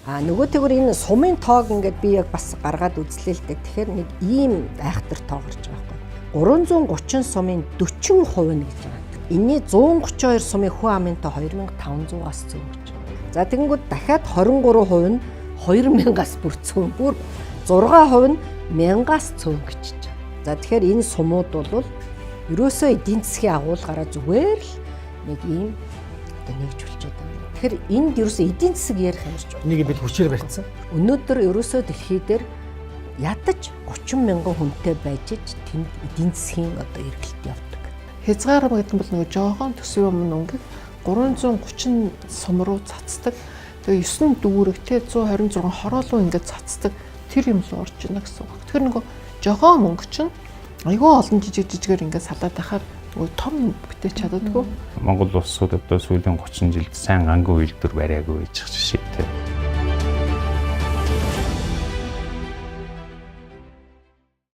Нөгөөтэйгөр энэ сумын тоог ингээд би яг бас гаргаад үзлээ л дээ. Тэгэхээр нэг ийм айхтар тоо гарч байгаа байхгүй. 330 сумын 40% нь гэж байгаа. Энийний 132 сумын хүн амын тоо 2500-аас зөв гэж. За тэгэнгүүт дахиад 23% нь 2000-аас бүр цөөн. Бүр 6% нь 1000-аас цөөн гэж байна. За тэгэхээр энэ сумууд бол ерөөсөө эдийн засгийн агуулгаараа зүгээр л нэг ийм одоо нэгж болчиход байна. Тэгэхээр энд ерөөсөө эдийн засаг ярих юм шиг байна. Энийг бид хүчээр барьсан. Өнөөдөр ерөөсөө дэлхий дээр ядаж 30 мянган хүнтэй байж тэнд эдийн засгийн одоо эргэлт явдаг. Хязгаар гэдэг нь бол нөгөө жоохон төсвийн өмнө өнгө 330 сум руу цацдаг. Тэгээ 9 дүүрэг те 126 хороолуу ингээд цацдаг тэр юм л орж ийнэ гэсэн үг. Тэгэхээр нөгөө жоохон мөнгө чинь айгүй олон жижигээр ингээд салаад байхаар нөгөө том бүтээж чаддаггүй. Монгол улсууд одоо сүүлийн 30 жилд сайн гангийн үйлдвэр бариагүй гэж жишээ.